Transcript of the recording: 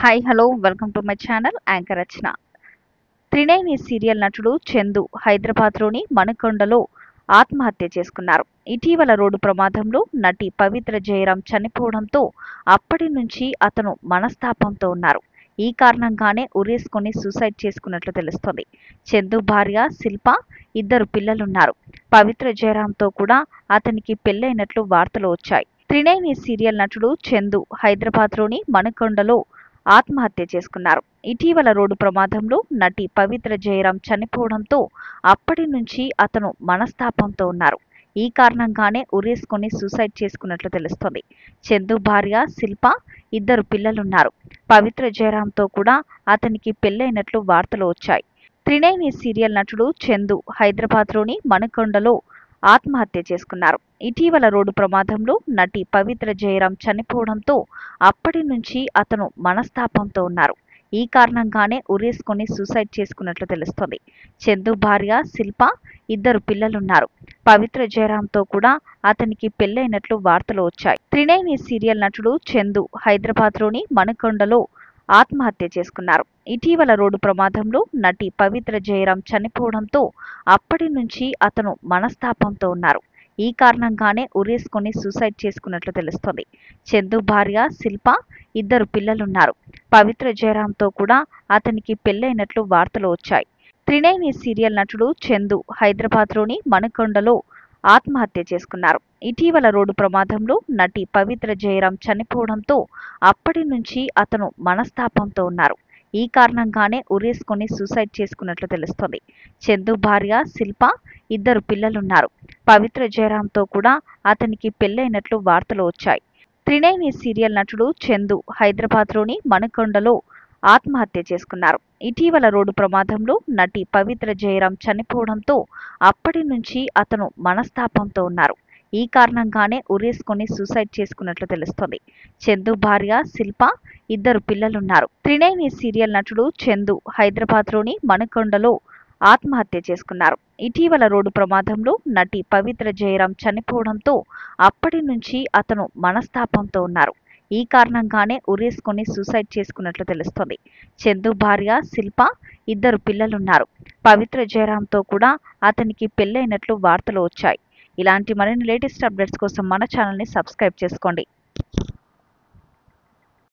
Hi hello welcome to my channel anchor Rachana. Trineni serial నటుడు చందు హైదరాబాద్లోని మణికొండలో ఆత్మహత్య చేసుకున్నారు. ఇటీవల రోడ్డు ప్రమాదంలో నటి పవిత్ర జయరాం చనిపోవడంతో అప్పటి నుంచి అతను మనస్తాపంతో ఉన్నారు. ఈ కారణంగానే ఉరేసుకొని సూసైడ్ చేసుకున్నట్లు తెలుస్తోంది. చందు భార్య శిల్ప, ఇద్దరు పిల్లలున్నారు. పవిత్ర జయరాంతో కూడా అతనికి పెళ్లైనట్లు వార్తలు వచ్చాయి. త్రినేని సీరియల్ నటుడు చందు హైదరాబాద్లోని మణికొండలో ఆత్మహత్య చేసుకున్నారు. ఇటీవల రోడ్డు ప్రమాదంలో నటి పవిత్ర జయరాం చనిపోవడంతో అప్పటి నుంచి అతను మనస్తాపంతో ఉన్నారు. ఈ కారణంగానే ఉరేసుకొని సూసైడ్ చేసుకున్నట్లు తెలుస్తోంది. చందు భార్య శిల్ప, ఇద్దరు పిల్లలున్నారు. పవిత్ర జయరాంతో కూడా అతనికి పెళ్లైనట్లు వార్తలు వచ్చాయి. త్రినేని సీరియల్ నటుడు చందు హైదరాబాద్లోని మణికొండలో ఆత్మహత్య చేసుకున్నారు. ఇటీవల రోడ్డు ప్రమాదంలో నటి పవిత్ర జయరాం చనిపోవడంతో అప్పటి నుంచి అతను మనస్తాపంతో ఉన్నారు. ఈ కారణంగానే ఉరేసుకొని సూసైడ్ చేసుకున్నట్లు తెలుస్తోంది. చందు భార్య శిల్ప, ఇద్దరు పిల్లలున్నారు. పవిత్ర జయరాంతో కూడా అతనికి పెళ్లైనట్లు వార్తలు వచ్చాయి. త్రినేని సీరియల్ నటుడు చందు హైదరాబాద్లోని మణికొండలో ఆత్మహత్య చేసుకున్నారు. ఇటీవల రోడ్డు ప్రమాదంలో నటి పవిత్ర జయరాం చనిపోవడంతో అప్పటి నుంచి అతను మనస్తాపంతో ఉన్నారు. ఈ కారణంగానే ఉరేసుకొని సూసైడ్ చేసుకున్నట్లు తెలుస్తోంది. చందు భార్య శిల్ప, ఇద్దరు పిల్లలున్నారు. పవిత్ర జయరాంతో కూడా అతనికి పెళ్లైనట్లు వార్తలు వచ్చాయి. త్రినేని సీరియల్ నటుడు చందు హైదరాబాద్లోని మణికొండలో ఆత్మహత్య చేసుకున్నారు. ఇటీవల రోడ్డు ప్రమాదంలో నటి పవిత్ర జయరాం చనిపోవడంతో అప్పటి నుంచి అతను మనస్తాపంతో ఉన్నారు. ఈ కారణంగానే ఉరేసుకొని సూసైడ్ చేసుకున్నట్లు తెలుస్తోంది. చందు భార్య శిల్ప, ఇద్దరు పిల్లలున్నారు. పవిత్ర జయరాంతో కూడా అతనికి పెళ్లైనట్లు వార్తలు వచ్చాయి. త్రినేని సీరియల్ నటుడు చందు హైదరాబాద్లోని మణికొండలో ఆత్మహత్య చేసుకున్నారు. ఇటీవల రోడ్డు ప్రమాదంలో నటి పవిత్ర జయరాం చనిపోవడంతో అప్పటి నుంచి అతను మనస్తాపంతో ఉన్నారు. ఈ కారణంగానే ఉరేసుకొని సూసైడ్ చేసుకున్నట్లు తెలుస్తోంది. చందు భార్య శిల్ప, ఇద్దరు పిల్లలున్నారు. త్రినేని సీరియల్ నటుడు చందు హైదరాబాద్లోని మణికొండలో ఆత్మహత్య చేసుకున్నారు. ఇటీవల రోడ్డు ప్రమాదంలో నటి పవిత్ర జయరాం చనిపోవడంతో అప్పటి నుంచి అతను మనస్తాపంతో ఉన్నారు. ఈ కారణంగానే ఉరేసుకొని సూసైడ్ చేసుకున్నట్లు తెలుస్తోంది. చందు భార్య శిల్ప, ఇద్దరు పిల్లలున్నారు. పవిత్ర జయరాంతో కూడా అతనికి పెళ్లైనట్లు వార్తలు వచ్చాయి. ఇలాంటి మరిన్ని లేటెస్ట్ అప్డేట్స్ కోసం మన ఛానల్ని సబ్స్క్రైబ్ చేసుకోండి.